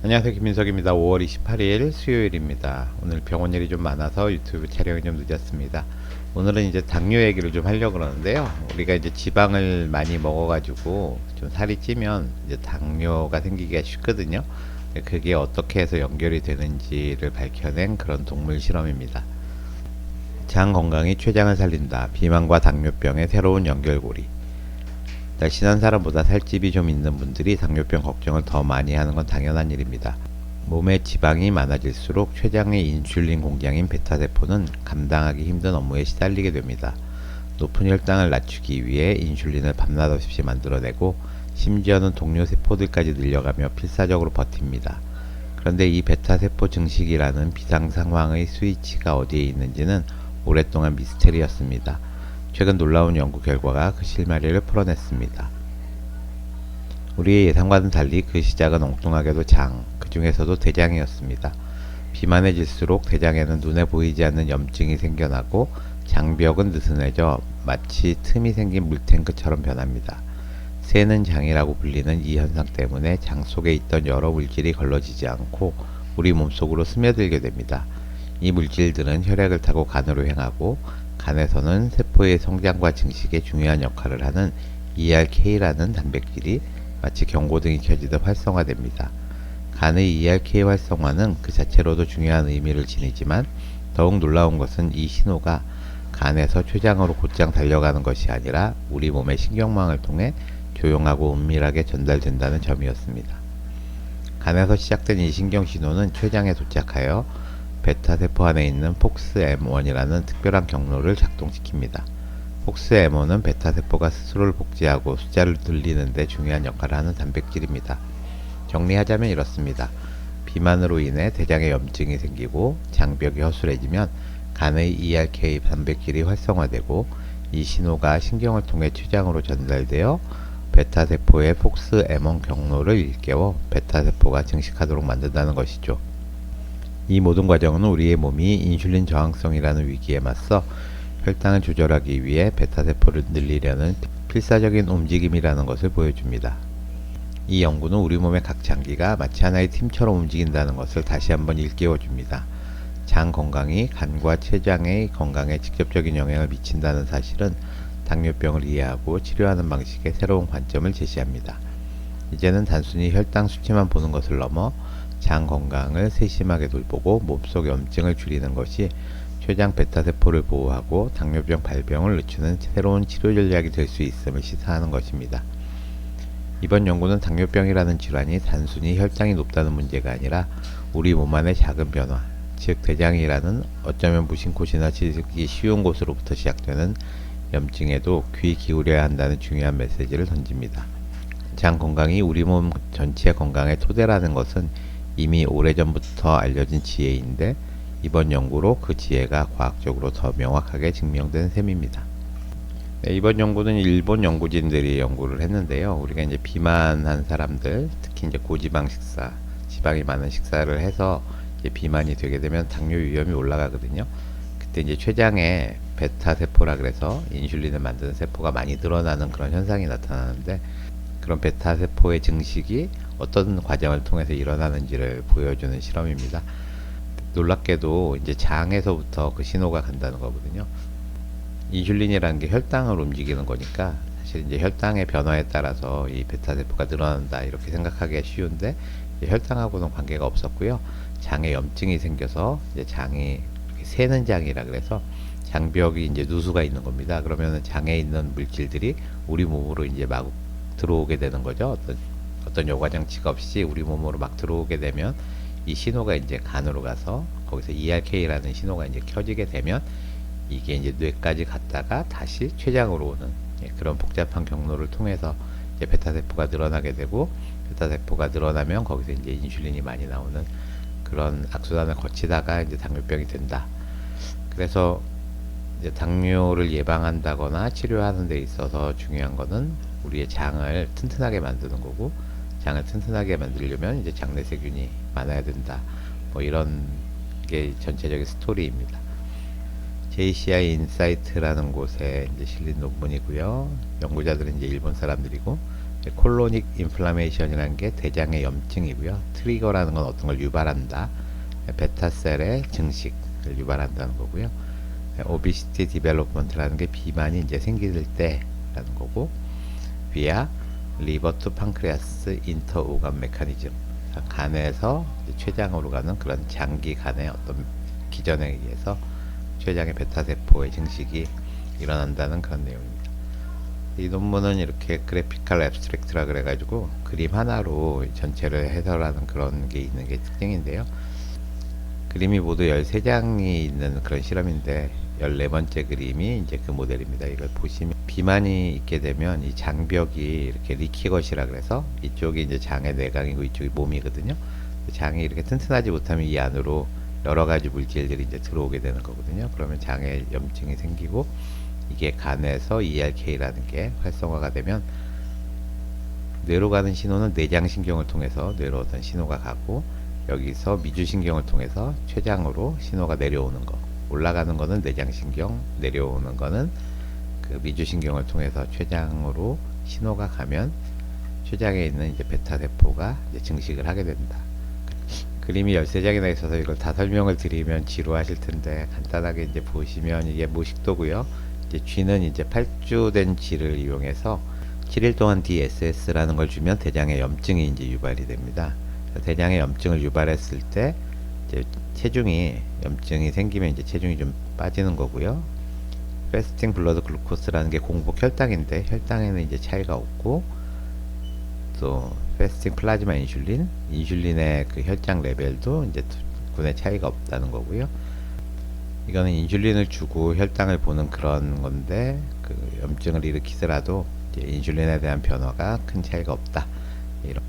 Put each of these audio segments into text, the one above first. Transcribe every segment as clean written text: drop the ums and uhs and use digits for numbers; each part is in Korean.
안녕하세요, 김민석입니다. 5월 28일 수요일입니다. 오늘 병원 일이 좀 많아서 유튜브 촬영이 좀 늦었습니다. 오늘은 이제 당뇨 얘기를 좀 하려고 그러는데요. 우리가 이제 지방을 많이 먹어가지고 좀 살이 찌면 이제 당뇨가 생기기가 쉽거든요. 그게 어떻게 해서 연결이 되는지를 밝혀낸 그런 동물 실험입니다. 장 건강이 췌장을 살린다. 비만과 당뇨병의 새로운 연결고리. 날씬한 사람보다 살집이 좀 있는 분들이 당뇨병 걱정을 더 많이 하는 건 당연한 일입니다. 몸에 지방이 많아질수록 췌장의 인슐린 공장인 베타세포는 감당하기 힘든 업무에 시달리게 됩니다. 높은 혈당을 낮추기 위해 인슐린을 밤낮 없이 만들어내고 심지어는 동료 세포들까지 늘려가며 필사적으로 버팁니다. 그런데 이 베타세포 증식이라는 비상 상황의 스위치가 어디에 있는지는 오랫동안 미스테리였습니다. 최근 놀라운 연구 결과가 그 실마리를 풀어냈습니다. 우리의 예상과는 달리 그 시작은 엉뚱하게도 장, 그 중에서도 대장이었습니다. 비만해질수록 대장에는 눈에 보이지 않는 염증이 생겨나고 장벽은 느슨해져 마치 틈이 생긴 물탱크처럼 변합니다. 새는 장이라고 불리는 이 현상 때문에 장 속에 있던 여러 물질이 걸러지지 않고 우리 몸속으로 스며들게 됩니다. 이 물질들은 혈액을 타고 간으로 향하고 간에서는 세포의 성장과 증식에 중요한 역할을 하는 ERK라는 단백질이 마치 경고등이 켜지듯 활성화됩니다. 간의 ERK 활성화는 그 자체로도 중요한 의미를 지니지만 더욱 놀라운 것은 이 신호가 간에서 췌장으로 곧장 달려가는 것이 아니라 우리 몸의 신경망을 통해 조용하고 은밀하게 전달된다는 점이었습니다. 간에서 시작된 이 신경신호는 췌장에 도착하여 베타세포 안에 있는 폭스M1이라는 특별한 경로를 작동시킵니다. 폭스M1은 베타세포가 스스로를 복제하고 숫자를 늘리는 데 중요한 역할을 하는 단백질입니다. 정리하자면 이렇습니다. 비만으로 인해 대장에 염증이 생기고 장벽이 허술해지면 간의 ERK 단백질이 활성화되고 이 신호가 신경을 통해 췌장으로 전달되어 베타세포의 폭스M1 경로를 일깨워 베타세포가 증식하도록 만든다는 것이죠. 이 모든 과정은 우리의 몸이 인슐린 저항성이라는 위기에 맞서 혈당을 조절하기 위해 베타세포를 늘리려는 필사적인 움직임이라는 것을 보여줍니다. 이 연구는 우리 몸의 각 장기가 마치 하나의 팀처럼 움직인다는 것을 다시 한번 일깨워줍니다. 장 건강이 간과 췌장의 건강에 직접적인 영향을 미친다는 사실은 당뇨병을 이해하고 치료하는 방식에 새로운 관점을 제시합니다. 이제는 단순히 혈당 수치만 보는 것을 넘어 장 건강을 세심하게 돌보고 몸속 염증을 줄이는 것이 췌장 베타세포를 보호하고 당뇨병 발병을 늦추는 새로운 치료 전략이 될 수 있음을 시사하는 것입니다. 이번 연구는 당뇨병이라는 질환이 단순히 혈당이 높다는 문제가 아니라 우리 몸 안의 작은 변화, 즉 대장이라는 어쩌면 무심코 지나치기 쉬운 곳으로부터 시작되는 염증에도 귀 기울여야 한다는 중요한 메시지를 던집니다. 장 건강이 우리 몸 전체 건강의 토대라는 것은 이미 오래전부터 알려진 지혜인데 이번 연구로 그 지혜가 과학적으로 더 명확하게 증명된 셈입니다. 네, 이번 연구는 일본 연구진들이 연구를 했는데요. 우리가 이제 비만한 사람들, 특히 이제 고지방 식사, 지방이 많은 식사를 해서 이제 비만이 되게 되면 당뇨 위험이 올라가거든요. 그때 이제 췌장에 베타 세포라 그래서 인슐린을 만드는 세포가 많이 늘어나는 그런 현상이 나타나는데 그런 베타 세포의 증식이 어떤 과정을 통해서 일어나는지를 보여주는 실험입니다. 놀랍게도 이제 장에서부터 그 신호가 간다는 거거든요. 인슐린이라는 게 혈당을 움직이는 거니까 사실 이제 혈당의 변화에 따라서 이 베타 세포가 늘어난다 이렇게 생각하기가 쉬운데 혈당하고는 관계가 없었고요. 장에 염증이 생겨서 이제 장이 새는 장이라 그래서 장벽이 이제 누수가 있는 겁니다. 그러면 장에 있는 물질들이 우리 몸으로 이제 막 들어오게 되는 거죠. 어떤 요과 장치가 없이 우리 몸으로 막 들어오게 되면 이 신호가 이제 간으로 가서 거기서 ERK라는 신호가 이제 켜지게 되면 이게 이제 뇌까지 갔다가 다시 췌장으로 오는 그런 복잡한 경로를 통해서 이제 베타세포가 늘어나게 되고 베타세포가 늘어나면 거기서 이제 인슐린이 많이 나오는 그런 악순환을 거치다가 이제 당뇨병이 된다. 그래서 이제 당뇨를 예방한다거나 치료하는 데 있어서 중요한 거는 우리의 장을 튼튼하게 만드는 거고 장을 튼튼하게 만들려면 이제 장내세균이 많아야 된다. 뭐 이런 게 전체적인 스토리입니다. JCI 인사이트라는 곳에 이제 실린 논문이고요. 연구자들은 이제 일본 사람들이고 콜로닉 인플라메이션이라는 게 대장의 염증이고요. 트리거라는 건 어떤 걸 유발한다. 베타셀의 증식을 유발한다는 거고요. 오비시티 디벨롭먼트라는 게 비만이 이제 생길 때라는 거고, 비아 리버 투 판크레아스 인터 오간 메커니즘, 간에서 췌장으로 가는 그런 장기 간의 어떤 기전에 의해서 췌장의 베타세포의 증식이 일어난다는 그런 내용입니다. 이 논문은 이렇게 그래피컬 앱스트랙트라 그래가지고 그림 하나로 전체를 해설하는 그런 게 있는 게 특징인데요. 그림이 모두 13장이 있는 그런 실험인데 14번째 그림이 이제 그 모델입니다. 이걸 보시면 비만이 있게 되면 이 장벽이 이렇게 리키것이라 그래서 이쪽이 이제 장의 내강이고 이쪽이 몸이거든요. 장이 이렇게 튼튼하지 못하면 이 안으로 여러 가지 물질들이 이제 들어오게 되는 거거든요. 그러면 장에 염증이 생기고 이게 간에서 ERK라는 게 활성화가 되면 뇌로 가는 신호는 내장신경을 통해서 뇌로 어떤 신호가 가고, 여기서 미주신경을 통해서 췌장으로 신호가 내려오는 거, 올라가는 거는 내장신경, 내려오는 거는 그 미주신경을 통해서 췌장으로 신호가 가면 췌장에 있는 이제 베타세포가 이제 증식을 하게 된다. 그림이 13장이나 있어서 이걸 다 설명을 드리면 지루하실 텐데 간단하게 이제 보시면 이게 모식도고요. 이제 쥐는 이제 8주된 쥐를 이용해서 7일 동안 DSS라는 걸 주면 대장의 염증이 이제 유발이 됩니다. 대장의 염증을 유발했을 때 이제 체중이 염증이 생기면 이제 체중이 좀 빠지는 거고요. 패스팅 블러드 글루코스라는 게 공복 혈당인데 혈당에는 이제 차이가 없고, 또 패스팅 플라즈마 인슐린, 인슐린의 그 혈장 레벨도 이제 군의 차이가 없다는 거고요. 이거는 인슐린을 주고 혈당을 보는 그런 건데 그 염증을 일으키더라도 이제 인슐린에 대한 변화가 큰 차이가 없다. 이런.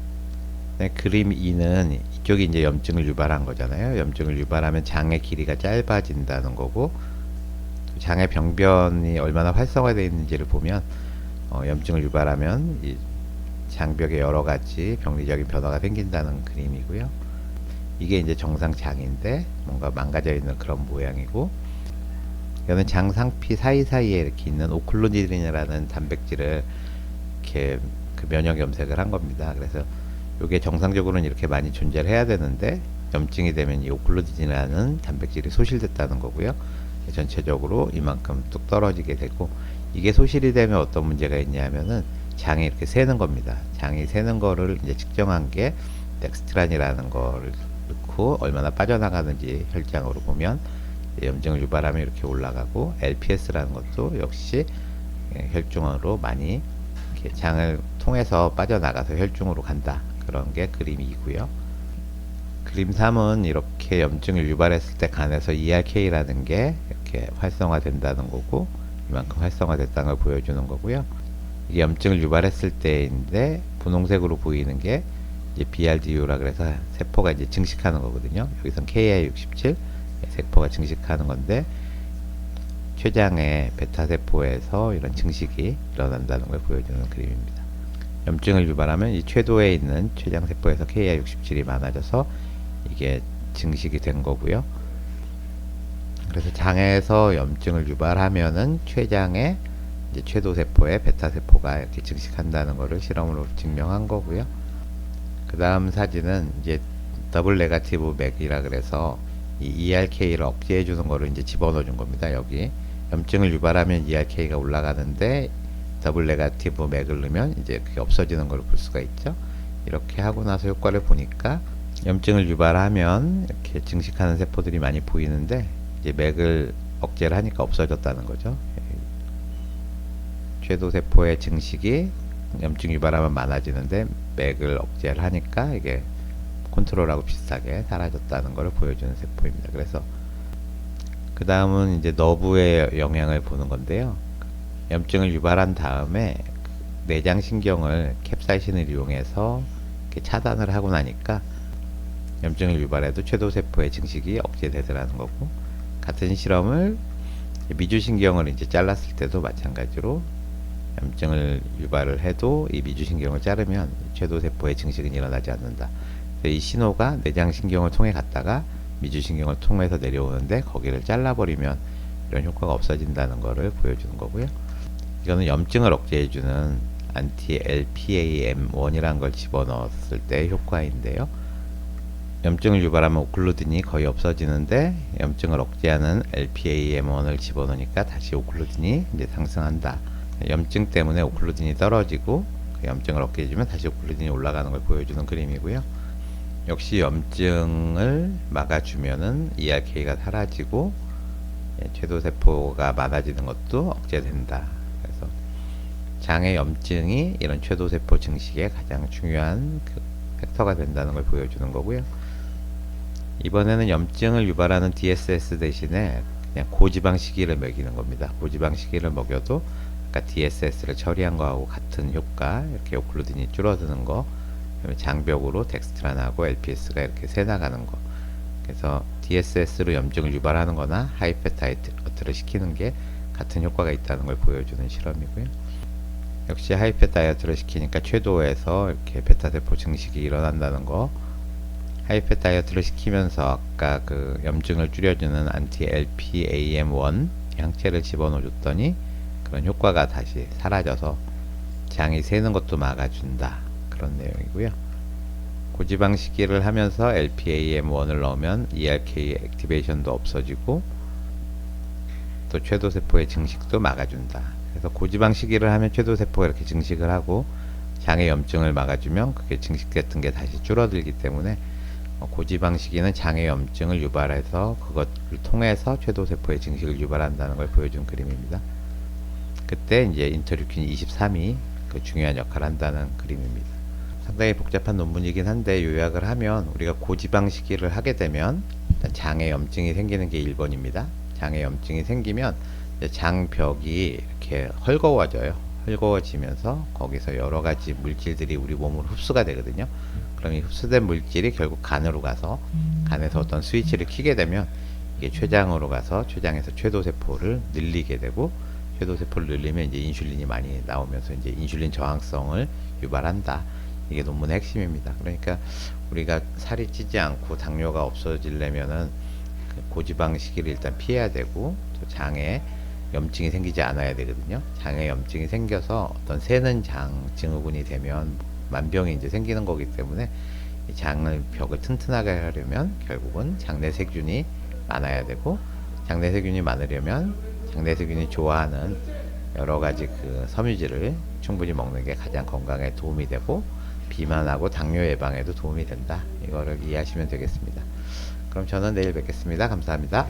그림 2는 이쪽이 이제 염증을 유발한 거잖아요. 염증을 유발하면 장의 길이가 짧아진다는 거고, 장의 병변이 얼마나 활성화되어 있는지를 보면 염증을 유발하면 이 장벽에 여러 가지 병리적인 변화가 생긴다는 그림이고요. 이게 이제 정상 장인데 뭔가 망가져 있는 그런 모양이고, 이거는 장 상피 사이사이에 이렇게 있는 오클루진이라는 단백질을 이렇게 그 면역 염색을 한 겁니다. 그래서 이게 정상적으로는 이렇게 많이 존재를 해야 되는데 염증이 되면 이 오클루진이라는 단백질이 소실됐다는 거고요. 전체적으로 이만큼 뚝 떨어지게 되고, 이게 소실이 되면 어떤 문제가 있냐면은 장이 이렇게 새는 겁니다. 장이 새는 거를 이제 측정한 게 덱스트란이라는 거를 넣고 얼마나 빠져나가는지 혈장으로 보면 염증을 유발하면 이렇게 올라가고, LPS라는 것도 역시 혈중으로 많이 이렇게 장을 통해서 빠져나가서 혈중으로 간다. 그런 게 그림 2고요. 그림 3은 이렇게 염증을 유발했을 때 간에서 ERK라는 게 이렇게 활성화된다는 거고, 이만큼 활성화됐다는 걸 보여주는 거고요. 이게 염증을 유발했을 때인데 분홍색으로 보이는 게 이제 BRDU라 그래서 세포가 이제 증식하는 거거든요. 여기선 KI67 세포가 증식하는 건데, 췌장의 베타세포에서 이런 증식이 일어난다는 걸 보여주는 그림입니다. 염증을 유발하면 이 궤도에 있는 췌장세포에서 KI67이 많아져서 이게 증식이 된 거고요. 그래서 장에서 염증을 유발하면은 췌장의 이제 궤도세포에 베타세포가 이렇게 증식한다는 것을 실험으로 증명한 거고요. 그 다음 사진은 이제 더블 네가티브 맥이라 그래서 이 ERK를 억제해 주는 거를 이제 집어넣어 준 겁니다. 여기 염증을 유발하면 ERK가 올라가는데 더블 네가티브 맥을 넣으면 이제 그게 없어지는 걸 볼 수가 있죠. 이렇게 하고 나서 효과를 보니까 염증을 유발하면 이렇게 증식하는 세포들이 많이 보이는데 이제 맥을 억제를 하니까 없어졌다는 거죠. 궤도세포의 증식이 염증 유발하면 많아지는데 맥을 억제를 하니까 이게 컨트롤하고 비슷하게 사라졌다는 것을 보여주는 세포입니다. 그래서 그 다음은 이제 너브의 영향을 보는 건데요. 염증을 유발한 다음에 내장신경을 캡사이신을 이용해서 이렇게 차단을 하고 나니까 염증을 유발해도 궤도세포의 증식이 억제되더라는 거고, 같은 실험을 미주신경을 이제 잘랐을 때도 마찬가지로 염증을 유발을 해도 이 미주신경을 자르면 궤도세포의 증식은 일어나지 않는다. 이 신호가 내장신경을 통해 갔다가 미주신경을 통해서 내려오는데 거기를 잘라버리면 이런 효과가 없어진다는 것을 보여주는 거고요. 이거는 염증을 억제해주는 anti-LPAM1이란 걸 집어넣었을 때 효과인데요. 염증을 유발하면 오클루딘이 거의 없어지는데 염증을 억제하는 LPAM1을 집어넣으니까 다시 오클루딘이 이제 상승한다. 염증 때문에 오클루딘이 떨어지고 그 염증을 억제해주면 다시 오클루딘이 올라가는 걸 보여주는 그림이고요. 역시 염증을 막아주면은 ERK가 사라지고 췌도세포가 많아지는 것도 억제된다. 그래서 장의 염증이 이런 췌도세포 증식에 가장 중요한 그 팩터가 된다는 걸 보여주는 거고요. 이번에는 염증을 유발하는 DSS 대신에 그냥 고지방 식이를 먹이는 겁니다. 고지방 식이를 먹여도 아까 DSS를 처리한 거하고 같은 효과, 이렇게 오클루딘이 줄어드는 거, 장벽으로 덱스트란하고 LPS가 이렇게 새 나가는 거. 그래서 DSS로 염증을 유발하는 거나 하이펫 다이어트를 시키는 게 같은 효과가 있다는 걸 보여주는 실험이고요. 역시 하이펫 다이어트를 시키니까 췌도에서 이렇게 베타세포 증식이 일어난다는 거, 하이펫 다이어트를 시키면서 아까 그 염증을 줄여주는 anti-LPAM1 항체를 집어넣어 줬더니 그런 효과가 다시 사라져서 장이 새는 것도 막아준다. 그런 내용이고요. 고지방 식이를 하면서 LPAM1을 넣으면 ERK 액티베이션도 없어지고 또 췌도세포의 증식도 막아준다. 그래서 고지방 식이를 하면 췌도세포가 이렇게 증식을 하고 장의 염증을 막아주면 그게 증식 같은 게 다시 줄어들기 때문에 고지방 식이는 장의 염증을 유발해서 그것을 통해서 췌도세포의 증식을 유발한다는 걸 보여준 그림입니다. 그때 이제 인터류킨 23이 그 중요한 역할을 한다는 그림입니다. 상당히 복잡한 논문이긴 한데 요약을 하면 우리가 고지방 식이를 하게 되면 일단 장에 염증이 생기는 게 1번입니다. 장에 염증이 생기면 장벽이 이렇게 헐거워져요. 헐거워지면서 거기서 여러 가지 물질들이 우리 몸으로 흡수가 되거든요. 그럼 이 흡수된 물질이 결국 간으로 가서 간에서 어떤 스위치를 켜게 되면 이게 췌장으로 가서 췌장에서 췌도세포를 늘리게 되고 궤도세포를 늘리면 이제 인슐린이 많이 나오면서 이제 인슐린 저항성을 유발한다. 이게 논문의 핵심입니다. 그러니까 우리가 살이 찌지 않고 당뇨가 없어지려면은 그 고지방 식이를 일단 피해야 되고 또 장에 염증이 생기지 않아야 되거든요. 장에 염증이 생겨서 어떤 새는 장 증후군이 되면 만병이 이제 생기는 거기 때문에 이 장을 벽을 튼튼하게 하려면 결국은 장내세균이 많아야 되고 장내세균이 많으려면 장내세균이 좋아하는 여러 가지 그 섬유질을 충분히 먹는 게 가장 건강에 도움이 되고 비만하고 당뇨 예방에도 도움이 된다. 이거를 이해하시면 되겠습니다. 그럼 저는 내일 뵙겠습니다. 감사합니다.